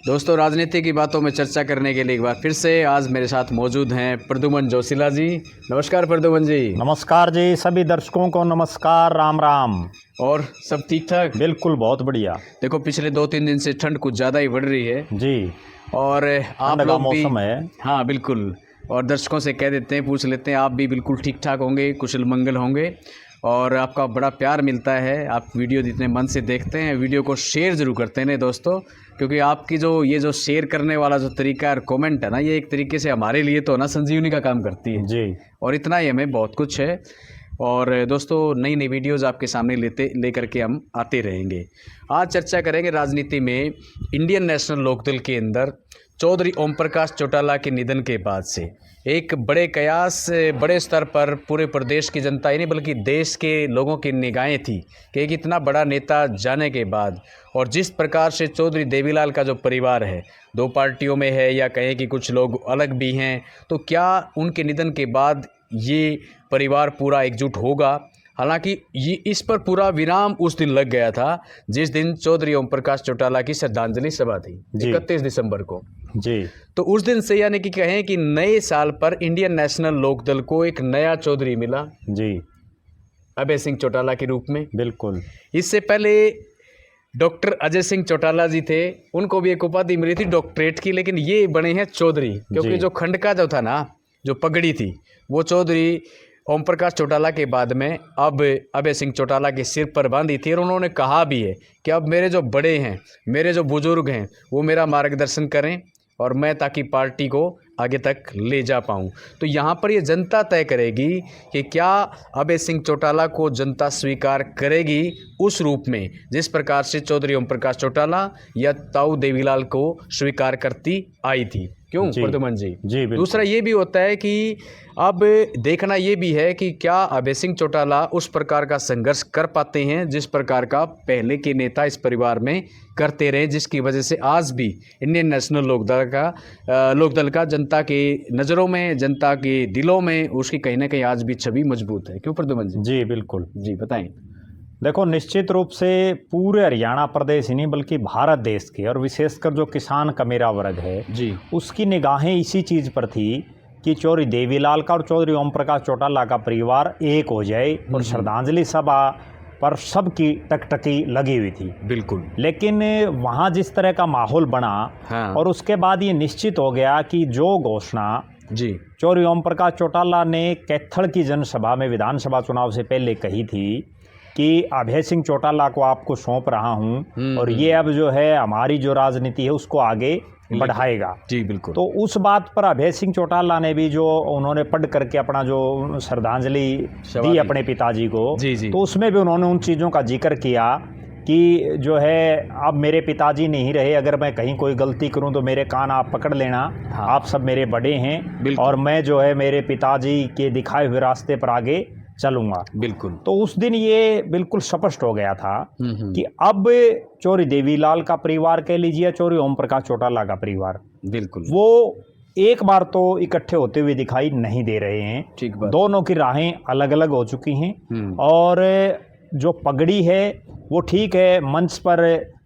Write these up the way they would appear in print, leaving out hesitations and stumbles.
दोस्तों, राजनीति की बातों में चर्चा करने के लिए एक बार फिर से आज मेरे साथ मौजूद हैं प्रद्युमन जोशीला जी। नमस्कार प्रद्युमन जी। नमस्कार जी, सभी दर्शकों को नमस्कार, राम राम। और सब ठीक ठाक? बिल्कुल, बहुत बढ़िया। देखो, पिछले 2-3 दिन से ठंड कुछ ज़्यादा ही बढ़ रही है जी, और आप ठंड का लोग भी। मौसम है। हाँ बिल्कुल। और दर्शकों से कह देते हैं, पूछ लेते हैं, आप भी बिल्कुल ठीक ठाक होंगे, कुशल मंगल होंगे और आपका बड़ा प्यार मिलता है। आप वीडियो जितने मन से देखते हैं, वीडियो को शेयर ज़रूर करते हैं दोस्तों, क्योंकि आपकी जो शेयर करने वाला जो तरीका है और कमेंट है ना, ये एक तरीके से हमारे लिए तो ना संजीवनी का काम करती है जी। और इतना ही हमें बहुत कुछ है। और दोस्तों, नई नई वीडियोज़ आपके सामने लेकर के हम आते रहेंगे। आज चर्चा करेंगे राजनीति में इंडियन नेशनल लोकदल के अंदर चौधरी ओम प्रकाश चौटाला के निधन के बाद से एक बड़े कयास, बड़े स्तर पर पूरे प्रदेश की जनता ही नहीं बल्कि देश के लोगों की निगाहें थी कि एक इतना बड़ा नेता जाने के बाद, और जिस प्रकार से चौधरी देवीलाल का जो परिवार है, 2 पार्टियों में है या कहें कि कुछ लोग अलग भी हैं, तो क्या उनके निधन के बाद ये परिवार पूरा एकजुट होगा? हालांकि ये इस पर पूरा विराम उस दिन लग गया था जिस दिन चौधरी ओम प्रकाश चौटाला की श्रद्धांजलि सभा थी 31 दिसंबर को जी। तो उस दिन से, यानी कि कहें कि नए साल पर इंडियन नेशनल लोकदल को एक नया चौधरी मिला जी, अभय सिंह चौटाला के रूप में। बिल्कुल। इससे पहले डॉक्टर अजय सिंह चौटाला जी थे, उनको भी एक उपाधि मिली थी डॉक्टरेट की, लेकिन ये बने हैं चौधरी, क्योंकि जो खंड का जो था ना, जो पगड़ी थी, वो चौधरी ओम प्रकाश चौटाला के बाद में अब अभय सिंह चौटाला के सिर पर बांधी थी। और उन्होंने कहा भी है कि अब मेरे जो बड़े हैं, मेरे जो बुजुर्ग हैं, वो मेरा मार्गदर्शन करें और मैं ताकि पार्टी को आगे तक ले जा पाऊँ। तो यहाँ पर ये जनता तय करेगी कि क्या अभय सिंह चौटाला को जनता स्वीकार करेगी उस रूप में जिस प्रकार से चौधरी ओम प्रकाश चौटाला या ताऊ देवीलाल को स्वीकार करती आई थी। क्यों प्रद्युमन जी? जी, दूसरा ये भी होता है कि अब देखना ये भी है कि क्या अभय सिंह चौटाला उस प्रकार का संघर्ष कर पाते हैं जिस प्रकार का पहले के नेता इस परिवार में करते रहे, जिसकी वजह से आज भी इंडियन नेशनल लोकदल का जनता के नज़रों में, जनता के दिलों में उसकी कहीं ना कहीं आज भी छवि मजबूत है। क्यों प्रद्युमन जी? जी, बिल्कुल। जी बताएं। देखो, निश्चित रूप से पूरे हरियाणा प्रदेश ही नहीं बल्कि भारत देश के, और विशेषकर जो किसान का मेरा वर्ग है जी, उसकी निगाहें इसी चीज़ पर थी कि चौधरी देवीलाल का और चौधरी ओम प्रकाश चौटाला का परिवार एक हो जाए, और श्रद्धांजलि सभा पर सबकी टकटकी लगी हुई थी। बिल्कुल। लेकिन वहाँ जिस तरह का माहौल बना, हाँ। और उसके बाद ये निश्चित हो गया कि जो घोषणा जी चौधरी ओम प्रकाश चौटाला ने कैथल की जनसभा में विधानसभा चुनाव से पहले कही थी कि अभय सिंह चौटाला को आपको सौंप रहा हूं, और ये अब जो है हमारी जो राजनीति है उसको आगे बढ़ाएगा। जी बिल्कुल। तो उस बात पर अभय सिंह चौटाला ने भी जो उन्होंने पढ़ करके अपना जो श्रद्धांजलि दी अपने पिताजी को, जी। तो उसमें भी उन्होंने उन चीज़ों का जिक्र किया कि जो है अब मेरे पिताजी नहीं रहे, अगर मैं कहीं कोई गलती करूं तो मेरे कान आप पकड़ लेना। हाँ। आप सब मेरे बड़े हैं और मैं जो है मेरे पिताजी के दिखाए हुए रास्ते पर आगे चलूंगा। बिल्कुल। तो उस दिन ये बिल्कुल स्पष्ट हो गया था कि अब चौधरी देवीलाल का परिवार कह लीजिए, चौधरी ओम प्रकाश चौटाला का परिवार, बिल्कुल वो एक बार तो इकट्ठे होते हुए दिखाई नहीं दे रहे हैं। ठीक बात। दोनों की राहें अलग अलग हो चुकी हैं, और जो पगड़ी है वो ठीक है, मंच पर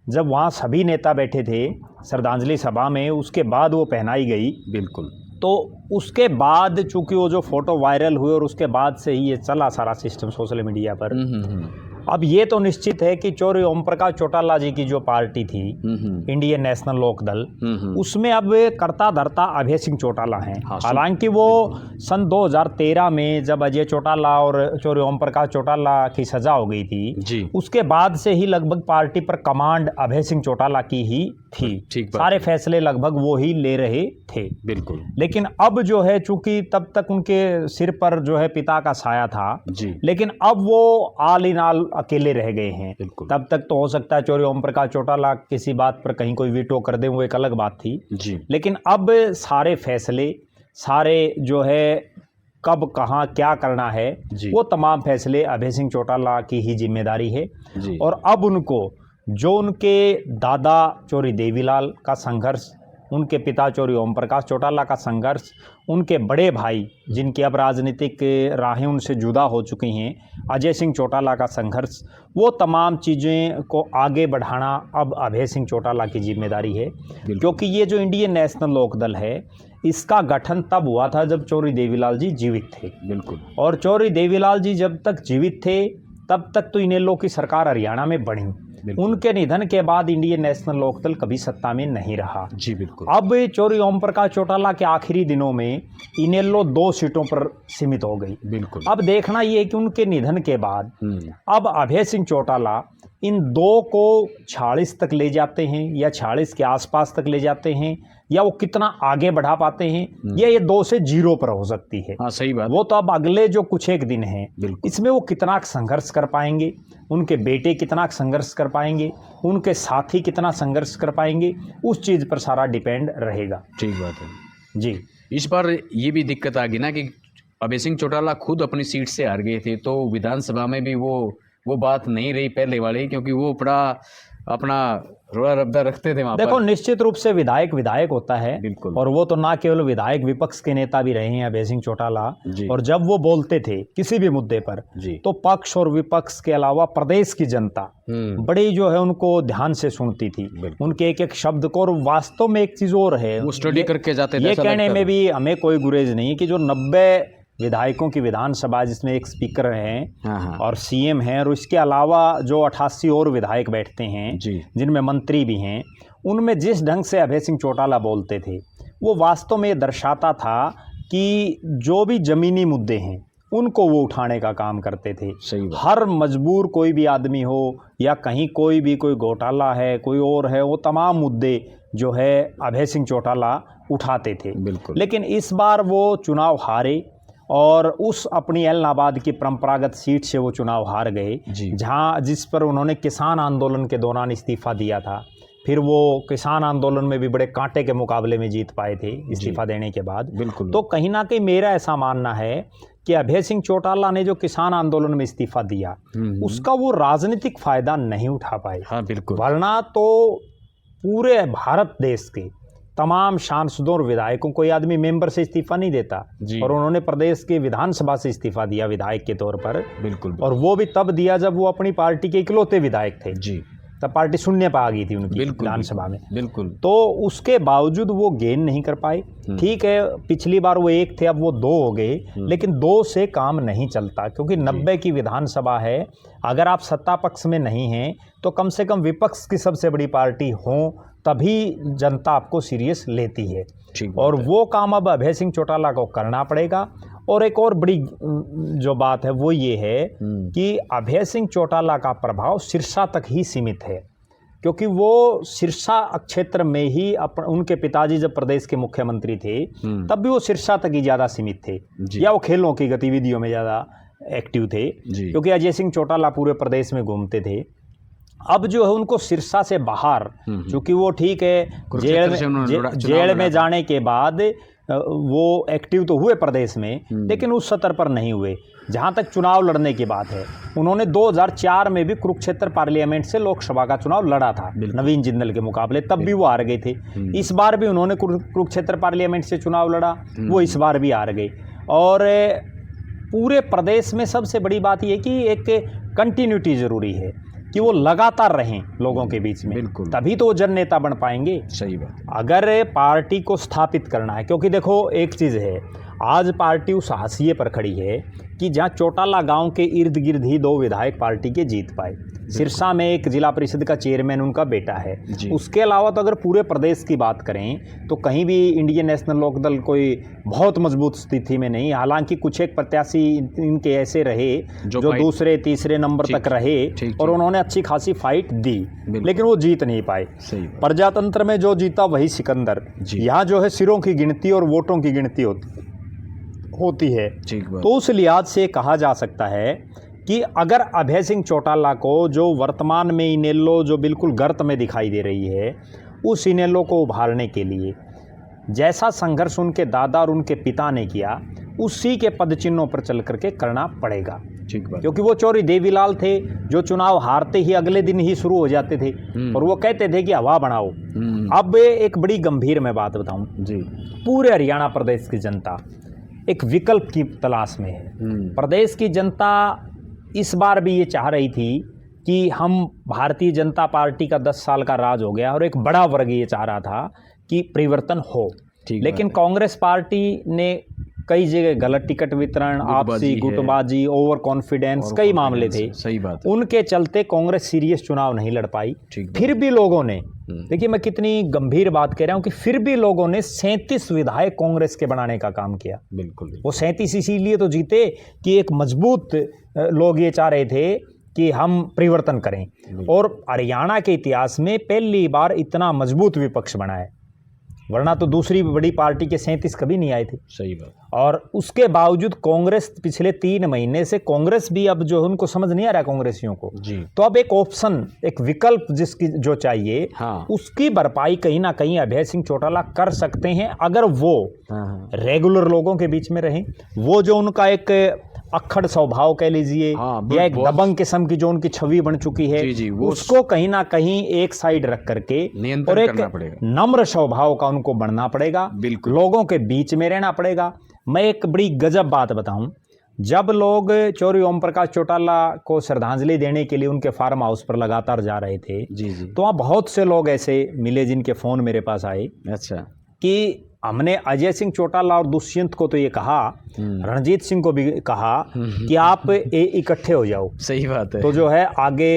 जब वहाँ सभी नेता बैठे थे श्रद्धांजलि सभा में, उसके बाद वो पहनाई गई। बिल्कुल। तो उसके बाद चूंकि वो जो फोटो वायरल हुए और उसके बाद से ही ये चला सारा सिस्टम सोशल मीडिया पर। अब ये तो निश्चित है कि चौधरी ओम प्रकाश चौटाला जी की जो पार्टी थी इंडियन नेशनल लोकदल, उसमें अब कर्ता धर्ता अभय सिंह चौटाला हैं। हालांकि वो सन 2013 में जब अजय चौटाला और चौधरी ओम प्रकाश चौटाला की सजा हो गई थी, उसके बाद से ही लगभग पार्टी पर कमांड अभय सिंह चौटाला की ही थी। सारे फैसले लगभग वो ही ले रहे थे। बिल्कुल। लेकिन अब जो है चूंकि तब तक उनके सिर पर जो है पिता का साया था, लेकिन अब वो आल इन आल अकेले रह गए हैं। तब तक तो हो सकता है चौधरी ओम प्रकाश चौटाला किसी बात पर कहीं कोई वीटो कर दे, वो एक अलग बात थी। लेकिन अब सारे फैसले, सारे जो है कब कहाँ क्या करना है, वो तमाम फैसले अभय सिंह चौटाला की ही जिम्मेदारी है। और अब उनको जो उनके दादा चौधरी देवीलाल का संघर्ष उनके पिता चौधरी ओम प्रकाश चौटाला का संघर्ष, उनके बड़े भाई जिनकी अब राजनीतिक राहें उनसे जुदा हो चुकी हैं, अजय सिंह चौटाला का संघर्ष, वो तमाम चीज़ें को आगे बढ़ाना अब अभय सिंह चौटाला की जिम्मेदारी है। क्योंकि ये जो इंडियन नेशनल लोकदल है, इसका गठन तब हुआ था जब चौधरी देवीलाल जी जीवित थे। बिल्कुल। और चौधरी देवीलाल जी जब तक जीवित थे तब तक तो इनेलो की सरकार हरियाणा में बनी। उनके निधन के बाद इंडियन नेशनल लोकदल कभी सत्ता में नहीं रहा। जी बिल्कुल। अब चौधरी ओम प्रकाश चौटाला के आखिरी दिनों में इनेलो 2 सीटों पर सीमित हो गई। बिल्कुल। अब देखना ये है कि उनके निधन के बाद अब अभय सिंह चौटाला इन 2 को 46 तक ले जाते हैं या 46 के आसपास तक ले जाते हैं, या वो कितना आगे बढ़ा पाते हैं, या ये 2 से 0 पर हो सकती है। हाँ, सही बात। वो तो अब अगले जो कुछ एक दिन हैं, इसमें वो कितना संघर्ष कर पाएंगे, उनके बेटे कितना संघर्ष कर पाएंगे, उनके साथी कितना संघर्ष कर पाएंगे, उस चीज़ पर सारा डिपेंड रहेगा। ठीक बात है जी। इस बार ये भी दिक्कत आ गई ना कि अभय सिंह चौटाला खुद अपनी सीट से हार गए थे, तो विधानसभा में भी वो बात नहीं रही पहले वाली, क्योंकि वो बड़ा अपना रोड़ा रब्दा रखते थे वहाँ देखो पर। निश्चित रूप से विधायक होता है। बिल्कुल। और वो तो ना केवल विधायक, विपक्ष के नेता भी रहे हैं अभय सिंह चौटाला। और जब वो बोलते थे किसी भी मुद्दे पर, तो पक्ष और विपक्ष के अलावा प्रदेश की जनता बड़ी जो है उनको ध्यान से सुनती थी, उनके एक एक शब्द को। और वास्तव में एक चीज और है, वो स्टडी करके जाते थे। ये कहने में भी हमें कोई गुरेज नहीं कि जो 90 विधायकों की विधानसभा, जिसमें एक स्पीकर हैं और सीएम हैं, और इसके अलावा जो 88 और विधायक बैठते हैं जिनमें मंत्री भी हैं, उनमें जिस ढंग से अभय सिंह चौटाला बोलते थे, वो वास्तव में ये दर्शाता था कि जो भी ज़मीनी मुद्दे हैं उनको वो उठाने का काम करते थे। हर मजबूर कोई भी आदमी हो या कहीं कोई घोटाला है, कोई और है, वो तमाम मुद्दे जो है अभय सिंह चौटाला उठाते थे। लेकिन इस बार वो चुनाव हारे और उस अपनी एलनाबाद की परंपरागत सीट से वो चुनाव हार गए, जिस पर उन्होंने किसान आंदोलन के दौरान इस्तीफा दिया था। फिर वो किसान आंदोलन में भी बड़े कांटे के मुकाबले में जीत पाए थे इस्तीफा देने के बाद। तो कहीं ना कहीं मेरा ऐसा मानना है कि अभय सिंह चौटाला ने जो किसान आंदोलन में इस्तीफा दिया, उसका वो राजनीतिक फायदा नहीं उठा पाए। वरना तो पूरे भारत देश के तमाम सांसदों और विधायकों, कोई आदमी मेंबर से इस्तीफा नहीं देता, और उन्होंने प्रदेश के विधानसभा से इस्तीफा दिया विधायक के तौर पर। बिल्कुल। और वो भी तब दिया जब वो अपनी पार्टी के इकलौते विधायक थे। तब पार्टी शून्य पर आ गई थी उनकी विधानसभा में। तो उसके बावजूद वो गेन नहीं कर पाए। ठीक है, पिछली बार वो 1 थे, अब वो 2 हो गए, लेकिन 2 से काम नहीं चलता, क्योंकि 90 की विधानसभा है। अगर आप सत्ता पक्ष में नहीं हैं तो कम से कम विपक्ष की सबसे बड़ी पार्टी हो, तभी जनता आपको सीरियस लेती है। और वो काम अब अभय सिंह चौटाला को करना पड़ेगा। और एक और बड़ी जो बात है वो ये है कि अभय सिंह चौटाला का प्रभाव सिरसा तक ही सीमित है, क्योंकि वो सिरसा क्षेत्र में ही उनके पिताजी जब प्रदेश के मुख्यमंत्री थे तब भी वो सिरसा तक ही ज़्यादा सीमित थे, या वो खेलों की गतिविधियों में ज़्यादा एक्टिव थे, क्योंकि अजय सिंह चौटाला पूरे प्रदेश में घूमते थे। अब जो है उनको सिरसा से बाहर, क्योंकि वो ठीक है जेल में जाने के बाद वो एक्टिव तो हुए प्रदेश में, लेकिन उस स्तर पर नहीं हुए। जहाँ तक चुनाव लड़ने की बात है, उन्होंने 2004 में भी कुरुक्षेत्र पार्लियामेंट से लोकसभा का चुनाव लड़ा था नवीन जिंदल के मुकाबले, तब भी वो हार गए थे। इस बार भी उन्होंने कुरुक्षेत्र पार्लियामेंट से चुनाव लड़ा, वो इस बार भी हार गए। और पूरे प्रदेश में सबसे बड़ी बात ये कि एक कंटिन्यूटी ज़रूरी है, कि वो लगातार रहें लोगों के बीच में, तभी तो वो जन नेता बन पाएंगे। सही बात। अगर पार्टी को स्थापित करना है, क्योंकि देखो एक चीज़ है, आज पार्टी उस हाशिए पर खड़ी है कि जहाँ चौटाला गांव के इर्द गिर्द ही 2 विधायक पार्टी के जीत पाए। सिरसा में एक जिला परिषद का चेयरमैन उनका बेटा है। उसके अलावा तो अगर पूरे प्रदेश की बात करें तो कहीं भी इंडियन नेशनल लोकदल कोई बहुत मजबूत स्थिति में नहीं। हालांकि कुछ एक प्रत्याशी इनके ऐसे रहे जो दूसरे तीसरे नंबर तक रहे और उन्होंने अच्छी खासी फाइट दी, लेकिन वो जीत नहीं पाए। प्रजातंत्र में जो जीता वही सिकंदर। यहाँ जो है सिरों की गिनती और वोटों की गिनती होती है। तो उस लिहाज से कहा जा सकता है कि अगर अभय सिंह चौटाला को, जो वर्तमान में इनेलो जो बिल्कुल गर्त में दिखाई दे रही है, उस इनेलो को उभारने के लिए जैसा संघर्ष उनके दादा और उनके पिता ने किया, उसी के पदचिन्हों पर चल करके करना पड़ेगा। ठीक बात। क्योंकि वो चौधरी देवीलाल थे जो चुनाव हारते ही अगले दिन ही शुरू हो जाते थे और वो कहते थे कि हवा बनाओ। अब एक बड़ी गंभीर मैं बात बताऊं जी, पूरे हरियाणा प्रदेश की जनता एक विकल्प की तलाश में है। प्रदेश की जनता इस बार भी ये चाह रही थी कि हम भारतीय जनता पार्टी का 10 साल का राज हो गया और एक बड़ा वर्ग ये चाह रहा था कि परिवर्तन हो, लेकिन कांग्रेस पार्टी ने कई जगह गलत टिकट वितरण, आपसी गुटबाजी, ओवर कॉन्फिडेंस, कई मामले थे। सही बात। उनके चलते कांग्रेस सीरियस चुनाव नहीं लड़ पाई। फिर भी लोगों ने, देखिए मैं कितनी गंभीर बात कह रहा हूं कि फिर भी लोगों ने 37 विधायक कांग्रेस के बनाने का काम किया। बिल्कुल। वो 37 इसीलिए तो जीते कि एक मजबूत लोग ये चाह रहे थे कि हम परिवर्तन करें, और हरियाणा के इतिहास में पहली बार इतना मजबूत विपक्ष बना है, वरना तो दूसरी बड़ी पार्टी के 37 कभी नहीं आए थे। सही बात। और उसके बावजूद कांग्रेस पिछले 3 महीने से, कांग्रेस भी अब जो है उनको समझ नहीं आ रहा है कांग्रेसियों को जी। तो अब एक ऑप्शन, एक विकल्प जिसकी जो चाहिए, हाँ। उसकी भरपाई कहीं ना कहीं अभय सिंह चौटाला कर सकते हैं अगर वो रेगुलर लोगों के बीच में रहें। वो जो उनका एक अक्खड़ स्वभाव कह लीजिए, हाँ, या एक दबंग किस्म की जो उनकी छवि बन चुकी है, जी, उसको कहीं ना कहीं एक साइड रख करके और एक नम्र स्वभाव का उनको बनना पड़ेगा, लोगों के बीच में रहना पड़ेगा। मैं एक बड़ी गजब बात बताऊं, जब लोग चौधरी ओम प्रकाश चौटाला को श्रद्धांजलि देने के लिए उनके फार्म हाउस पर लगातार जा रहे थे, जी जी, तो वहाँ बहुत से लोग ऐसे मिले जिनके फ़ोन मेरे पास आए, अच्छा, कि हमने अजय सिंह चौटाला और दुष्यंत को तो ये कहा, रणजीत सिंह को भी कहा कि आप इकट्ठे हो जाओ, सही बात है, तो जो है आगे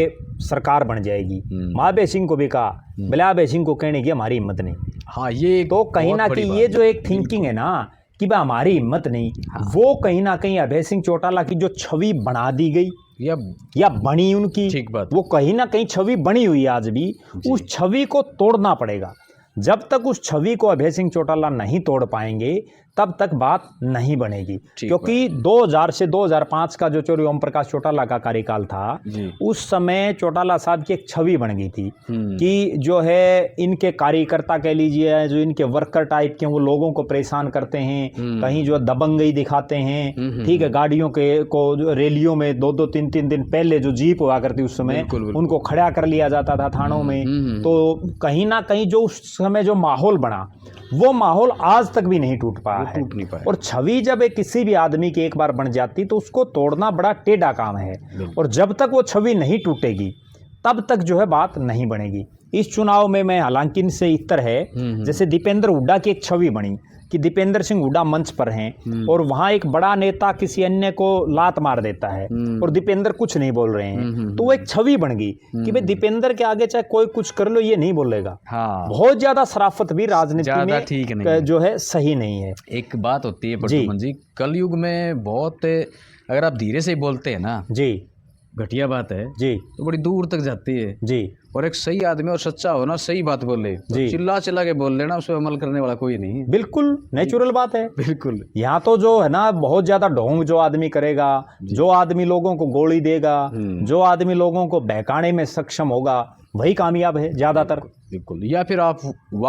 सरकार बन जाएगी। महाबे सिंह को भी कहा, बलाबे सिंह को कहने की हमारी हिम्मत नहीं। हाँ, ये तो कहीं ना कहीं ये जो एक थिंकिंग है ना कि भाई हमारी हिम्मत नहीं, हाँ। वो कहीं ना कहीं अभय सिंह चौटाला की जो छवि बना दी गई या बनी उनकी, ठीक बात, वो कहीं ना कहीं छवि बनी हुई है आज भी, उस छवि को तोड़ना पड़ेगा। जब तक उस छवि को अभय सिंह चौटाला नहीं तोड़ पाएंगे तब तक बात नहीं बनेगी, क्योंकि 2000 से 2005 का जो चौधरी ओम प्रकाश चौटाला का कार्यकाल था, उस समय चौटाला साहब की एक छवि बन गई थी कि जो है इनके कार्यकर्ता कह लीजिए, जो इनके वर्कर टाइप के, वो लोगों को परेशान करते हैं, कहीं जो दबंगई दिखाते हैं, ठीक है, गाड़ियों के को रैलियों में 2-2, 3-3 दिन पहले जो जीप हुआ करती उस समय उनको खड़ा कर लिया जाता था थानों में। तो कहीं ना कहीं जो उस समय जो माहौल बना, वो माहौल आज तक भी नहीं टूट पाया है। और छवि जब एक किसी भी आदमी की एक बार बन जाती तो उसको तोड़ना बड़ा टेढ़ा काम है, और जब तक वो छवि नहीं टूटेगी तब तक जो है बात नहीं बनेगी। इस चुनाव में मैं हालांकि इनसे इतर है, जैसे दीपेंद्र हुड्डा की एक छवि बनी कि दीपेंद्र सिंह हुड्डा मंच पर हैं और वहां एक बड़ा नेता किसी अन्य को लात मार देता है और दीपेंद्र कुछ नहीं बोल रहे हैं, तो वो एक छवि बन गई कि भाई दीपेंद्र के आगे चाहे कोई कुछ कर लो ये नहीं बोलेगा। हाँ। बहुत ज्यादा शराफत भी राजनीति में ठीक नहीं जो है सही नहीं है। एक बात होती है प्रद्युमन जी, कलयुग में बहुत, अगर आप धीरे से बोलते हैं ना जी, घटिया बात है जी, तो बड़ी दूर तक जाती है जी। और एक सही आदमी और सच्चा हो ना, सही बात बोले, तो चिल्ला चिल्ला के बोल लेना, उस पर अमल करने वाला कोई नहीं है। बिल्कुल नेचुरल बात है। बिल्कुल। यहाँ तो जो है ना बहुत ज्यादा ढोंग जो आदमी करेगा, जो आदमी लोगों को गोली देगा, जो आदमी लोगों को बहकाने में सक्षम होगा, वही कामयाब है ज्यादातर। बिल्कुल। या फिर आप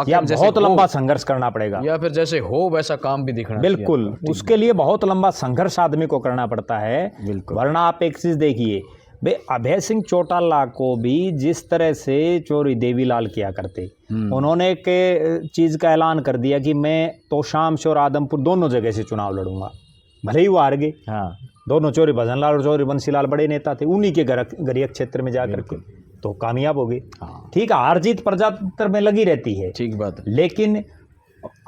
या बहुत लंबा संघर्ष करना पड़ेगा, या फिर जैसे हो वैसा काम भी दिखना। बिल्कुल, उसके लिए बहुत लंबा संघर्ष आदमी को करना पड़ता है। वरना आप एक चीज देखिए, बे अभय सिंह चौटाला को भी जिस तरह से चौधरी देवीलाल किया करते, उन्होंने एक चीज़ का ऐलान कर दिया कि मैं तोशाम से और आदमपुर दोनों जगह से चुनाव लड़ूंगा, भले ही वो हार गए। हाँ। दोनों चौधरी भजनलाल और चौधरी बंसीलाल बड़े नेता थे, उन्हीं के गरीय क्षेत्र में जाकर के तो कामयाब हो गए। हाँ। ठीक है, हार जीत प्रजातंत्र में लगी रहती है, ठीक बात है, लेकिन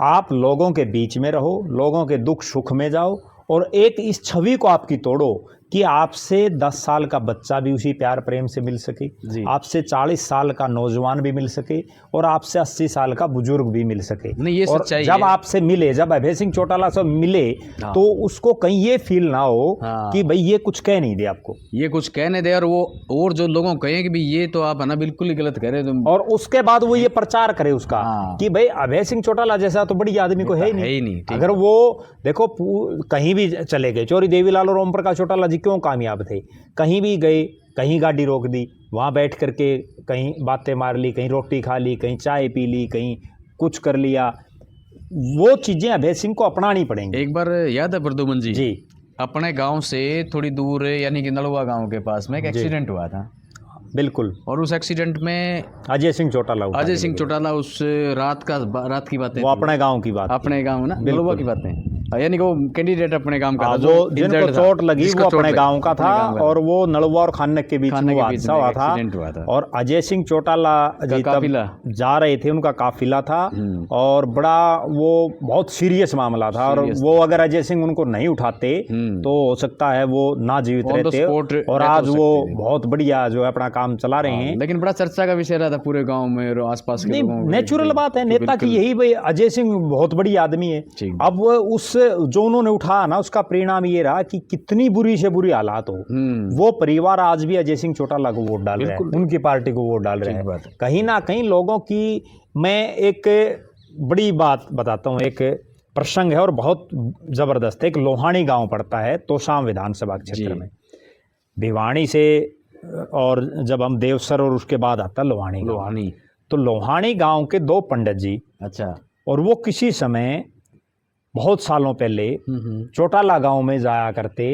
आप लोगों के बीच में रहो, लोगों के दुख सुख में जाओ, और एक इस छवि को आपकी तोड़ो कि आपसे 10 साल का बच्चा भी उसी प्यार प्रेम से मिल सके, आपसे 40 साल का नौजवान भी मिल सके, और आपसे 80 साल का बुजुर्ग भी मिल सके। नहीं, ये और जब आपसे मिले, जब अभय सिंह चौटाला से मिले, हाँ। तो उसको कहीं ये फील ना हो, हाँ। कि भाई ये कुछ कह नहीं दे आपको, ये कुछ कहने दे, और वो और जो लोगों को कहें कि भाई ये तो आप है ना बिल्कुल ही गलत कह रहे तुम, और उसके बाद वो ये प्रचार करे उसका, हाँ। कि भाई अभय सिंह चौटाला जैसा तो बड़ी आदमी को है ही नहीं। अगर वो देखो कहीं भी चले गए, चौधरी देवीलाल और ओम प्रकाश चौटाला जी क्यों कामयाब थे, कहीं भी गए, कहीं गाड़ी रोक दी, वहाँ बैठ करके कहीं बातें मार ली, कहीं रोटी खा ली, कहीं चाय पी ली, कहीं कुछ कर लिया, वो चीज़ें अभय सिंह को अपनानी पड़ेंगी। एक बार याद है प्रद्युमन जी, अपने गांव से थोड़ी दूर यानी कि नलवा गांव के पास में एक एक्सीडेंट हुआ था। बिल्कुल। और उस एक्सीडेंट में अजय सिंह चौटाला उस रात की बातें, वो अपने गांव की बात, अपने गांव ना, नलवा की बातें, यानी कि वो कैंडिडेट अपने गांव का था, जो जिनको चोट लगी वो अपने गांव का था, और वो नलवा और खानक के बीच में हादसा हुआ था। और अजय सिंह चौटाला जी तब जा रहे थे, उनका काफिला था, और बड़ा वो बहुत सीरियस मामला था, और वो अगर अजय सिंह उनको नहीं उठाते तो हो सकता है वो ना जीवित रहते, और आज वो बहुत बढ़िया जो है अपना काम चला रहे हैं। लेकिन बड़ा चर्चा का विषय रहा था पूरे गांव में और आसपास के लोगों में। नेचुरल बात है नेता की यही, भाई अजय सिंह बहुत बड़ी आदमी है। अब उस जो उन्होंने उठाया ना, उसका परिणाम ये रहा कि कितनी बुरी से बुरी हालात हो, वो परिवार आज भी अजय सिंह चौटाला को वोट डाल रहा है, उनकी पार्टी को वोट डाल रहे हैं। कहीं ना कहीं लोगों की, मैं एक बड़ी बात बताता हूँ, एक प्रसंग है और बहुत जबरदस्त है। एक लोहानी गांव पड़ता है तोशाम विधानसभा क्षेत्र में, भिवानी से, और जब हम देवसर और उसके बाद आता लोहानी, तो लोहानी गांव के 2 पंडित जी, अच्छा, और वो किसी समय बहुत सालों पहले चौटाला गांव में जाया करते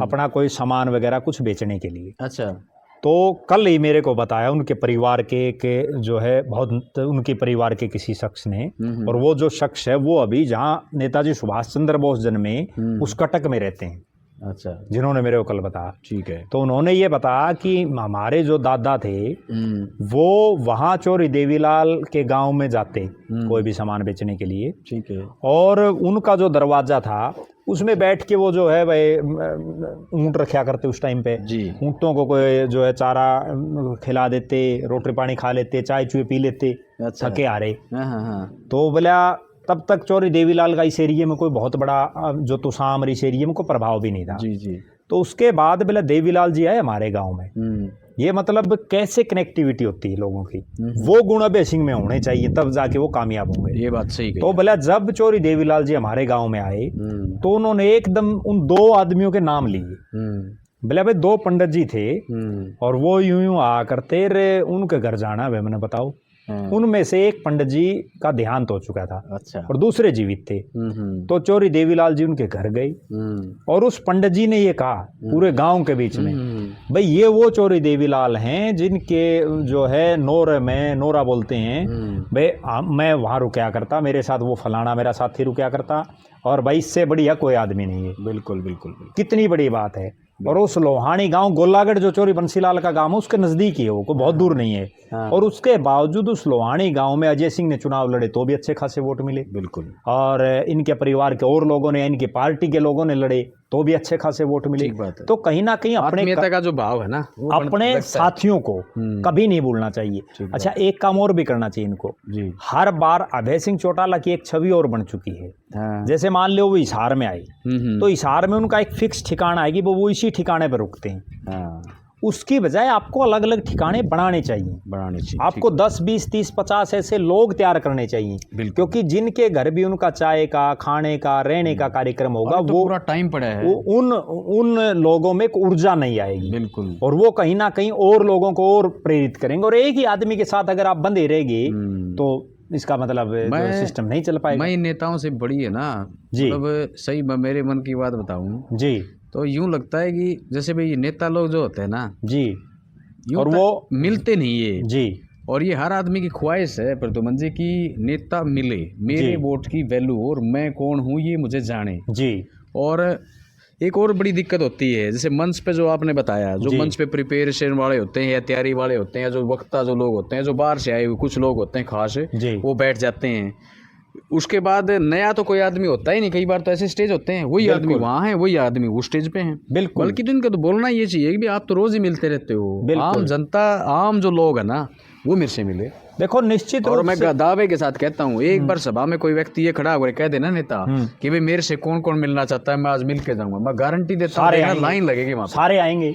अपना कोई सामान वगैरह कुछ बेचने के लिए। अच्छा, तो कल ही मेरे को बताया उनके परिवार के जो है, बहुत उनके परिवार के किसी शख्स ने, और वो जो शख्स है वो अभी जहाँ नेताजी सुभाष चंद्र बोस जन्मे उस कटक में रहते हैं। अच्छा, जिन्होंने मेरे को कल बताया। ठीक है। तो उन्होंने ये बताया कि हमारे जो दादा थे वो वहाँ चौरी देवीलाल के गांव में जाते कोई भी सामान बेचने के लिए। ठीक है। और उनका जो दरवाजा था उसमें बैठ के वो जो है भाई ऊँट रखा करते उस टाइम पे। ऊँटों को कोई जो है चारा खिला देते, रोटी पानी खा लेते, चाय चुए पी लेते। अच्छा। थके आ रहे। तो बोला तब तक चौरी देवीलाल का इस एरिए में कोई बहुत बड़ा जो तुसाम इस एरिए में कोई प्रभाव भी नहीं था। जी। तो उसके बाद बोला देवीलाल जी आए हमारे गांव में। ये मतलब कैसे कनेक्टिविटी होती है लोगों की, वो गुण अभय सिंह में होने चाहिए, तब जाके वो कामयाब होंगे। ये बात सही। तो बोला जब चौरी देवीलाल जी हमारे गांव में आए तो उन्होंने एकदम उन 2 आदमियों के नाम लिए। बोले भाई 2 पंडित जी थे और वो यूं आ करते रे, उनके घर जाना है मैंने, बताओ। उनमें से एक पंडित जी का देहांत हो चुका था। अच्छा। और दूसरे जीवित थे। तो चौरी देवीलाल जी उनके घर गए और उस पंडित जी ने ये कहा पूरे गांव के बीच में, भाई ये वो चौरी देवीलाल हैं जिनके जो है नोरा बोलते हैं, भाई मैं वहां रुकया करता, मेरे साथ वो फलाना मेरा साथी रुकया करता, और भाई इससे बढ़िया कोई आदमी नहीं है। बिल्कुल बिल्कुल। कितनी बड़ी बात है। और उस लोहानी गांव गोलागढ़ जो चौरी बंसीलाल का गांव है उसके नजदीक ही है, वो बहुत दूर नहीं है। हाँ। और उसके बावजूद उस लोहानी गांव में अजय सिंह ने चुनाव लड़े तो भी अच्छे खासे वोट मिले। बिल्कुल। और इनके परिवार के और लोगों ने, इनकी पार्टी के लोगों ने लड़े तो भी अच्छे खासे वोट मिले। तो कहीं ना कहीं अपने का जो भाव है ना, अपने साथियों को कभी नहीं भूलना चाहिए। अच्छा, एक काम और भी करना चाहिए इनको। हर बार अभय सिंह चौटाला की एक छवि और बन चुकी है। हाँ। जैसे मान लो वो हिसार में आए तो हिसार में उनका एक फिक्स ठिकाना है कि वो इसी ठिकाने पर रुकते हैं। हाँ। उसकी बजाय आपको अलग अलग ठिकाने बनाने चाहिए। आपको 10, 20, 30, 50 ऐसे लोग तैयार करने चाहिए, क्योंकि जिनके घर भी उनका चाय का, खाने का, रहने का कार्यक्रम होगा, तो वो पूरा टाइम पड़ा है, उन लोगों में ऊर्जा नहीं आएगी। बिल्कुल। और वो कहीं ना कहीं और लोगों को और प्रेरित करेंगे। और एक ही आदमी के साथ अगर आप बंधे रहेंगे तो इसका मतलब सिस्टम नहीं चल पाएगा। मैं इन नेताओं से बड़ी है ना जी, मतलब सही मेरे मन की बात बताऊं जी, तो यूं लगता है कि जैसे भाई ये नेता लोग जो होते हैं ना जी, और वो मिलते नहीं है जी, और ये हर आदमी की ख्वाहिश है प्रद्युमन जी की नेता मिले, मेरे वोट की वैल्यू और मैं कौन हूँ ये मुझे जाने जी। और एक और बड़ी दिक्कत होती है, जैसे मंच पे जो आपने बताया, जो मंच पे प्रिपरेशन वाले होते हैं या तैयारी वाले होते हैं, जो वक्ता जो लोग होते हैं, जो बाहर से आए हुए कुछ लोग होते हैं खास, वो बैठ जाते हैं। उसके बाद नया तो कोई आदमी होता ही नहीं। कई बार तो ऐसे स्टेज होते हैं वही आदमी वहाँ है, वही आदमी वो स्टेज पे हैं। बिल्कुल। बल्कि तो इनका तो बोलना ये चाहिए कि आप तो रोज ही मिलते रहते हो, आम जनता, आम जो लोग है ना वो मेरे से मिले। देखो निश्चित, और मैं दावे के साथ कहता हूँ, एक बार सभा में कोई व्यक्ति ये खड़ा होकर कह देना नेता कि भाई मेरे से कौन कौन मिलना चाहता है, मैं आज मिल के जाऊंगा, मैं गारंटी देता हूँ लाइन लगेगी वहाँ, सारे आएंगे।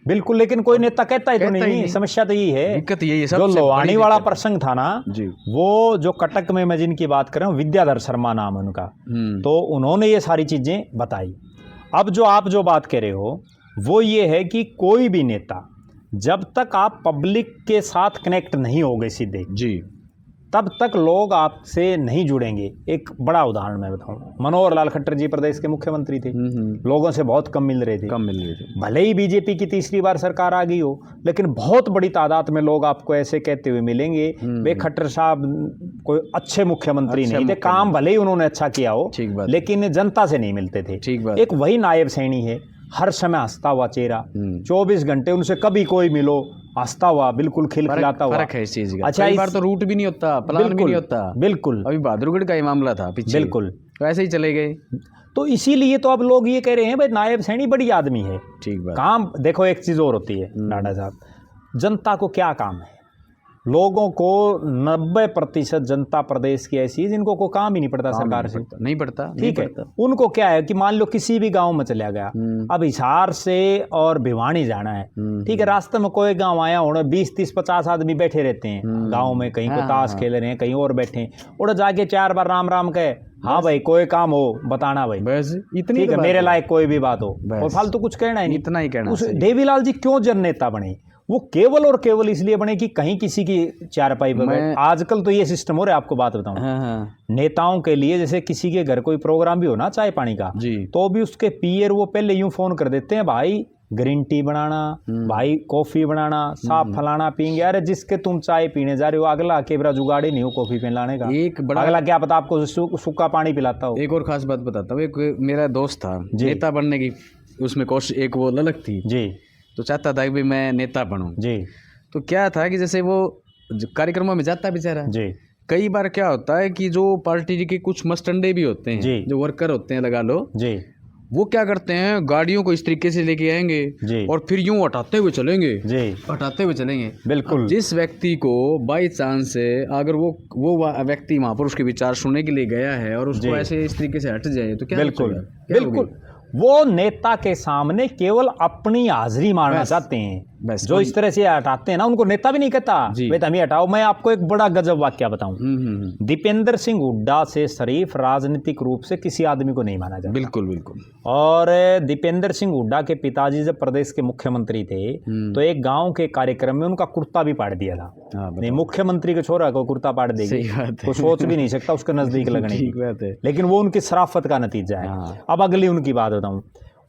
बिल्कुल। लेकिन कोई नेता कहता ही तो नहीं। समस्या तो यही है, दिक्कत यही है। जो लोहानी वाला प्रसंग था ना जी, वो जो कटक में मैं जिनकी बात कर रहा हूँ, विद्याधर शर्मा नाम है उनका, तो उन्होंने ये सारी चीजें बताई। अब जो आप जो बात कह रहे हो वो ये है कि कोई भी नेता जब तक आप पब्लिक के साथ कनेक्ट नहीं होगे सीधे जी, तब तक लोग आपसे नहीं जुड़ेंगे। एक बड़ा उदाहरण मैं बताऊं, मनोहर लाल खट्टर जी प्रदेश के मुख्यमंत्री थे, लोगों से बहुत कम मिल रहे थे। भले ही बीजेपी की तीसरी बार सरकार आ गई हो, लेकिन बहुत बड़ी तादाद में लोग आपको ऐसे कहते हुए मिलेंगे, वे खट्टर साहब कोई अच्छे मुख्यमंत्री नहीं थे, काम भले ही उन्होंने अच्छा किया हो लेकिन जनता से नहीं मिलते थे। एक वही नायब सैनी है, हर समय हंसता हुआ चेहरा, 24 घंटे उनसे कभी कोई मिलो हंसता हुआ, बिल्कुल खिलखिलाता हुआ। फर्क है इस चीज का। अच्छा, कई बार तो रूट भी नहीं होता, प्लान भी नहीं होता। बिल्कुल, अभी बहादुरगढ़ का ही मामला था पीछे, बिल्कुल तो ऐसे ही चले गए। तो इसीलिए तो अब लोग ये कह रहे हैं भाई नायब सैनी बड़ी आदमी है। ठीक बात। काम देखो, एक चीज और होती है डाडा साहब, जनता को क्या काम है? लोगों को 90% जनता प्रदेश की ऐसी है जिनको को काम ही नहीं पड़ता सरकार से, नहीं पड़ता। ठीक है, उनको क्या है कि मान लो किसी भी गांव में चला गया, अब हिसार से और भिवानी जाना है, ठीक है, रास्ते में कोई गांव आया होना, 20, 30, 50 आदमी बैठे रहते हैं गांव में, कहीं को ताश खेल रहे हैं, कहीं और बैठे हैं, और जाके 4 बार राम राम कहे, हाँ भाई कोई काम हो बताना भाई, बस इतनी, ठीक है, मेरे लायक कोई भी बात हो, और फालतू कुछ कहना है नहीं, इतना ही कहना। देवीलाल जी क्यों जननेता बने? वो केवल और केवल इसलिए बने कि कहीं किसी की चारपाई पर आजकल तो ये सिस्टम हो रहा है, आपको बात बताऊं, नेताओं के लिए जैसे किसी के घर कोई प्रोग्राम भी हो ना चाय पानी का, तो भी उसके पीयर वो पहले यूं फोन कर देते हैं, भाई ग्रीन टी बनाना, भाई कॉफी बनाना, साफ फलाना पियेंगे। अरे जिसके तुम चाय पीने जा रहे हो अगला केवरा जुगाड़े नहीं हो कॉफी पिलाने का, एक बड़ा अगला क्या पता आपको सूखा पानी पिलाता हो। एक और खास बात बताता हूँ, एक मेरा दोस्त था नेता बनने की उसमें कोशिश, एक वो ललक थी जी, तो चाहता था कि भाई मैं नेता बनूं जी। तो क्या था कि जैसे वो कार्यक्रमों में जाता बेचारा जी, कई बार क्या होता है कि जो पार्टी के कुछ मस्टंडे भी होते हैं जी, जो वर्कर होते हैं लगा लो जी, वो क्या करते हैं गाड़ियों को इस तरीके से लेके आएंगे जी, और फिर यूं हटाते हुए चलेंगे जी, हटाते हुए चलेंगे। बिल्कुल, जिस व्यक्ति को बाई चांस से अगर वो व्यक्ति महापुरुष के विचार सुनने के लिए गया है और उसको ऐसे इस तरीके से हट जाए तो क्या? बिल्कुल बिल्कुल, वो नेता के सामने केवल अपनी हाजिरी मारना चाहते हैं, जो इस तरह से हटाते हैं ना, उनको नेता भी नहीं कहता, भाई तुम ही हटाओ। मैं आपको एक बड़ा गजब वाक्य बताऊं, दीपेंद्र सिंह हुड्डा से शरीफ राजनीतिक रूप से किसी आदमी को नहीं माना जाता। बिल्कुल बिल्कुल। और दीपेंद्र सिंह हुड्डा के पिताजी जब प्रदेश के मुख्यमंत्री थे तो एक गांव के कार्यक्रम में उनका कुर्ता भी पाड़ दिया था। नहीं, मुख्यमंत्री के छोरा को कुर्ता पाड़ देगी तो सोच भी नहीं सकता उसके नजदीक लगने की, लेकिन वो उनकी शराफत का नतीजा है। अब अगली उनकी बात बताऊं,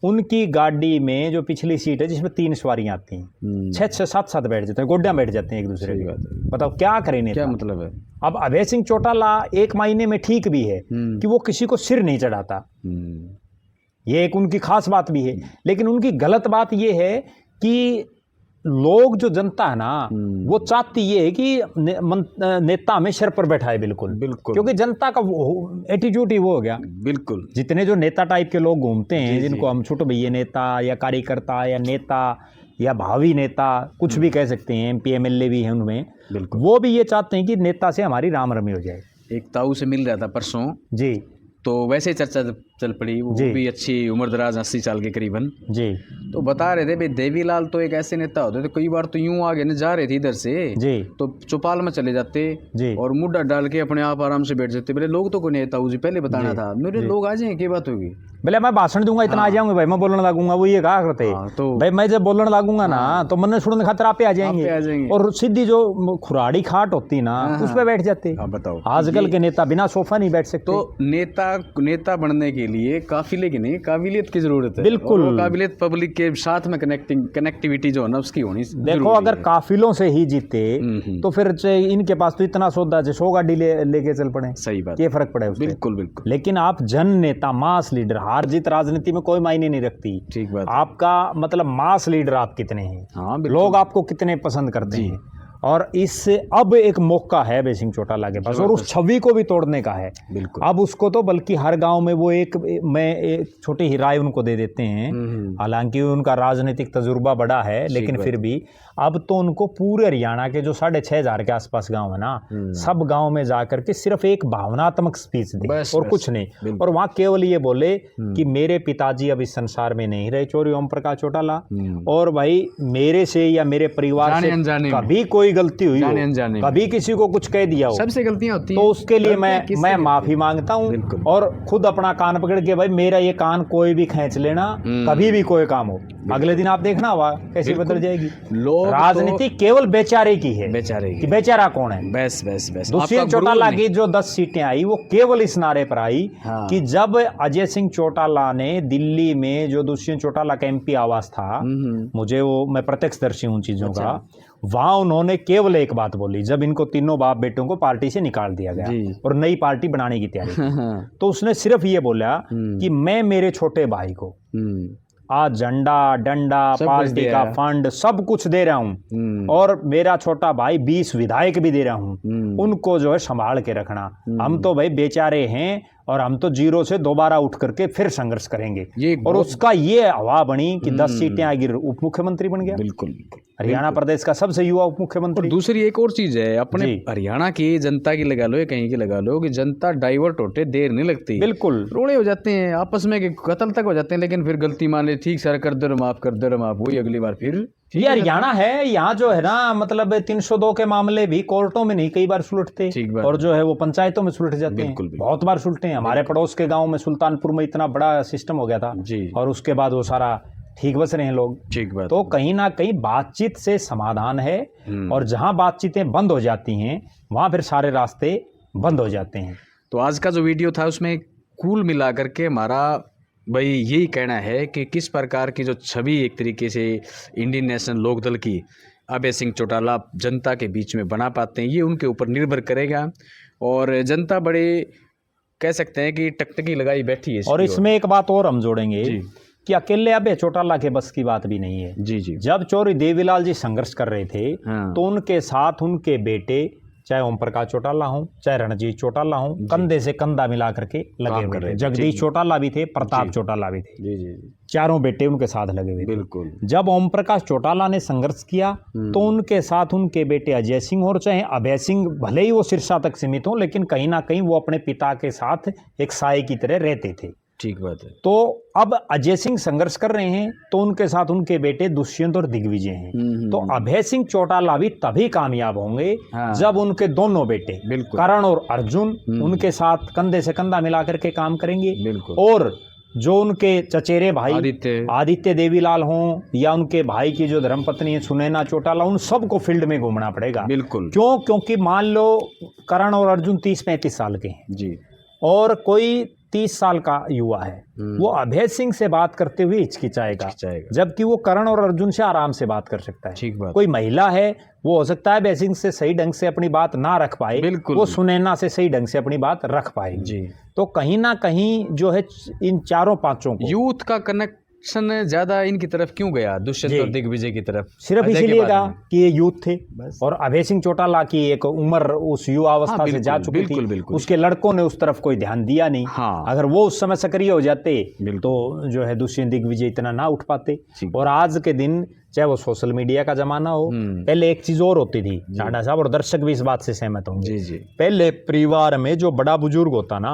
उनकी गाड़ी में जो पिछली सीट है जिसमें 3 सवारियां आती हैं, 6-6, 7-7 बैठ जाते हैं, गोड्या बैठ जाते हैं एक दूसरे के। बताओ क्या करें नेता? क्या मतलब है? अब अभय सिंह चौटाला एक मायने में ठीक भी है कि वो किसी को सिर नहीं चढ़ाता, ये एक उनकी खास बात भी है, लेकिन उनकी गलत बात ये है कि लोग जो जनता है ना वो चाहती ये है कि नेता हमें सिर पर बैठाए। बिल्कुल बिल्कुल, क्योंकि जनता का एटीट्यूड ही वो हो गया। बिल्कुल, जितने जो नेता टाइप के लोग घूमते हैं जिनको हम छोटे भैया नेता या कार्यकर्ता या नेता या भावी नेता कुछ भी कह सकते हैं, MP MLA भी हैं उनमें, वो भी ये चाहते हैं कि नेता से हमारी राम रमी हो जाए। एक ताऊ से मिल रहा था परसों जी, तो वैसे चर्चा चल पड़ी, वो भी अच्छी उम्रदराज 80 साल के करीबन जी, तो बता रहे थे भाई देवीलाल तो एक ऐसे नेता होते थे, कई बार तो यूं आगे न जा रहे थे इधर से जी, तो चौपाल में चले जाते जी, और मुड्ढा डाल के अपने आप आराम से बैठ जाते। बोले लोग तो कोई नेता जी पहले बताना था, मेरे लोग आ जाए, क्या बात होगी? बोले मैं भाषण दूंगा इतना आ जाऊंगा भाई, मैं बोलने लगूंगा, वो ये कहा करते तो भाई मैं जब बोलने लगूंगा ना तो मन सुनने खातिर आप पे आ जाएंगे, और सीधी जो खुराड़ी खाट होती ना उस पर बैठ जाते। बताओ, आजकल के नेता बिना सोफा नहीं बैठ सकते। तो नेता बनने के लिए काफिले की नहीं, काबिलियत की जरूरत है। बिल्कुल, काबिलियत पब्लिक के साथ में कनेक्टिविटी जो है ना उसकी होनी। देखो अगर काफिलों से ही जीते तो फिर इनके पास तो इतना सौदा 100 गाड़ी लेके चल पड़े, सही बात, ये फर्क पड़े उससे। बिल्कुल बिल्कुल, लेकिन आप जन नेता, मास लीडर, हार जीत राजनीति में कोई मायने नहीं रखती। ठीक बात, आपका मतलब मास लीडर आप कितने हैं, हाँ, लोग आपको कितने पसंद करते हैं, और इससे अब एक मौका है अभय सिंह चौटाला के पास, और उस छवि को भी तोड़ने का है। बिल्कुल, अब उसको तो बल्कि हर गांव में वो एक छोटी ही राय उनको दे देते हैं, हालांकि उनका राजनीतिक तजुर्बा बड़ा है, लेकिन फिर भी अब तो उनको पूरे हरियाणा के जो 6,500 के आसपास गांव है ना, सब गांव में जाकर के सिर्फ एक भावनात्मक स्पीच दी और कुछ नहीं, और वहां केवल ये बोले कि मेरे पिताजी अब इस संसार में नहीं रहे, चौधरी ओम प्रकाश चौटाला, और भाई मेरे से या मेरे परिवार से कभी कोई गलती हुई हो, कभी किसी को कुछ कह दिया हो, सबसे गलतियां होती हैं, तो उसके लिए मैं माफी मांगता हूं, और खुद अपना कान पकड़ के भाई मेरा ये कान कोई भी खींच लेना, कभी भी कोई काम हो, अगले दिन आप देखना हुआ कैसी बदल जाएगी। लोग राजनीति केवल बेचारे की है, बेचारे कि बेचारा कौन है। बस बस बस दुष्यंत चौटाला की जो 10 सीटें आई वो केवल इस नारे पर आई हाँ। कि जब अजय सिंह चौटाला ने दिल्ली में जो दुष्यंत चौटाला का MP आवास था, मुझे वो, मैं प्रत्यक्षदर्शी हूँ चीजों का, वहां उन्होंने केवल एक बात बोली, जब इनको तीनों बाप बेटों को पार्टी से निकाल दिया गया और नई पार्टी बनाने की तैयारी तो उसने सिर्फ ये बोला कि मैं मेरे छोटे भाई को आज झंडा डंडा पार्टी का फंड सब कुछ दे रहा हूँ और मेरा छोटा भाई 20 विधायक भी दे रहा हूँ, उनको जो है संभाल के रखना। हम तो भाई बेचारे हैं और हम तो जीरो से दोबारा उठ करके फिर संघर्ष करेंगे। और उसका ये हवा बनी कि 10 सीटें आगे उप मुख्यमंत्री बन गया। बिल्कुल हरियाणा प्रदेश का सबसे युवा उप मुख्यमंत्री। दूसरी एक और चीज है, अपने हरियाणा की जनता की लगा लो या कहीं की लगा लो, कि जनता डाइवर्ट होते देर नहीं लगती, बिल्कुल रोड़े हो जाते हैं आपस में, कत्ल तक हो जाते हैं, लेकिन फिर गलती मान ले, ठीक सर कर दो माफ कर दो माफ, वही अगली बार फिर ये हरियाणा है। यहाँ जो है ना, मतलब 302 के मामले भी कोर्टों में नहीं कई बार सुलटते और जो है वो पंचायतों में सुलट जाते हैं। बहुत बार सुलटे हैं। हमारे पड़ोस के गांव में सुल्तानपुर में इतना बड़ा सिस्टम हो गया था और उसके बाद वो सारा ठीक बस रहे हैं लोग। ठीक बात। तो कहीं ना कहीं बातचीत से समाधान है और जहां बातचीतें बंद हो जाती हैं वहां फिर सारे रास्ते बंद हो जाते हैं। तो आज का जो वीडियो था उसमें कुल मिला करके हमारा भाई यही कहना है कि किस प्रकार की जो छवि एक तरीके से इंडियन नेशनल लोकदल की अभय सिंह चौटाला जनता के बीच में बना पाते हैं, ये उनके ऊपर निर्भर करेगा। और जनता बड़े कह सकते हैं कि टकटकी लगाई बैठी है। और इसमें एक बात और हम जोड़ेंगे कि अकेले अभय चौटाला के बस की बात भी नहीं है। जी। जब चौधरी देवीलाल जी संघर्ष कर रहे थे तो उनके साथ उनके बेटे, चाहे ओम प्रकाश चौटाला हो चाहे रणजीत चौटाला हो, कंधे से कंधा मिला करके लगे हुए थे। जगदीश चौटाला भी थे, प्रताप चौटाला भी थे। जी। चारों बेटे उनके साथ लगे हुए थे। बिल्कुल। जब ओम प्रकाश चौटाला ने संघर्ष किया तो उनके साथ उनके बेटे अजय सिंह और चाहे अभय सिंह, भले ही वो सिरसा तक सीमित हो, लेकिन कहीं ना कहीं वो अपने पिता के साथ एक साये की तरह रहते थे। ठीक बात है। तो अब अजय सिंह संघर्ष कर रहे हैं तो उनके साथ उनके बेटे दुष्यंत और दिग्विजय हैं। तो अभय सिंह चौटाला भी तभी कामयाब होंगे जब उनके दोनों बेटे करण और अर्जुन उनके साथ कंधे से कंधा मिला करके काम करेंगे। और जो उनके चचेरे भाई आदित्य देवीलाल हों या उनके भाई की जो धर्मपत्नी है सुनैना चौटाला, उन सबको फील्ड में घूमना पड़ेगा। बिल्कुल। क्यों? क्योंकि मान लो करण और अर्जुन 30-35 साल के हैं जी, और कोई 30 साल का युवा है, वो अभय सिंह से बात करते हुए हिचकिचाएगा, जबकि वो करण और अर्जुन से आराम से बात कर सकता है। ठीक बात। कोई महिला है, वो हो सकता है अभय सिंह से सही ढंग से अपनी बात ना रख पाए, वो सुनैना से सही ढंग से अपनी बात रख पाएगी जी। तो कहीं ना कहीं जो है इन चारों पांचों को यूथ का कनेक्शन ज्यादा इनकी तरफ क्यों गया, दुष्यंत और दिग्विजय की तरफ? सिर्फ इसीलिए कि ये यूथ थे और अभय सिंह चौटाला की एक उम्र उस युवा अवस्था से जा चुकी थी। उसके लड़कों ने उस तरफ कोई ध्यान दिया नहीं। अगर वो उस समय सक्रिय हो जाते तो जो है दुष्यंत दिग्विजय इतना ना उठ पाते। और आज के दिन चाहे वो सोशल मीडिया का जमाना हो, पहले एक चीज और होती थी झाड़ा साहब, और दर्शक भी इस बात से सहमत होंगे। पहले परिवार में जो बड़ा बुजुर्ग होता ना,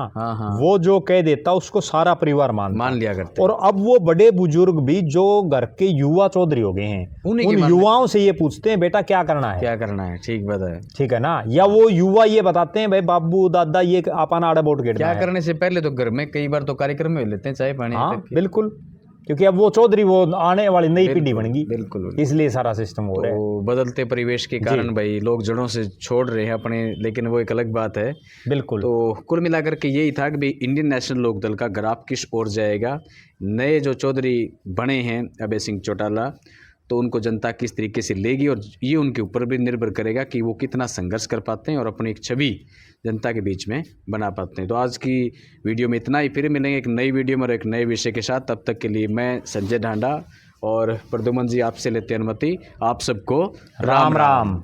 वो जो कह देता उसको सारा परिवार मान लिया करते। और अब वो बड़े बुजुर्ग भी जो घर के युवा चौधरी हो गए हैं, उन युवाओं से ये पूछते हैं बेटा क्या करना है, क्या करना है। ठीक बात है, ठीक है ना। या वो युवा ये बताते हैं भाई बाबू दादा ये अपना आड़ा बोट क्या करने से पहले तो घर में कई बार तो कार्यक्रम में लेते हैं चाय पानी। बिल्कुल, क्योंकि अब वो चौधरी वो आने वाली नई पीढ़ी बनेगी। बिल्कुल, इसलिए सारा सिस्टम हो रहा है। बदलते परिवेश के कारण भाई लोग जड़ों से छोड़ रहे हैं अपने, लेकिन वो एक अलग बात है। बिल्कुल। तो कुल मिलाकर के यही था कि भाई इंडियन नेशनल लोकदल का ग्राफ किस ओर जाएगा। नए जो चौधरी बने हैं अभय सिंह चौटाला, तो उनको जनता किस तरीके से लेगी, और ये उनके ऊपर भी निर्भर करेगा कि वो कितना संघर्ष कर पाते हैं और अपनी एक छवि जनता के बीच में बना पाते हैं। तो आज की वीडियो में इतना ही, फिर मिलेंगे एक नई वीडियो में और एक नए विषय के साथ। तब तक के लिए मैं संजय ढांडा और प्रद्युमन जी आपसे लेते अनुमति। आप सबको राम राम।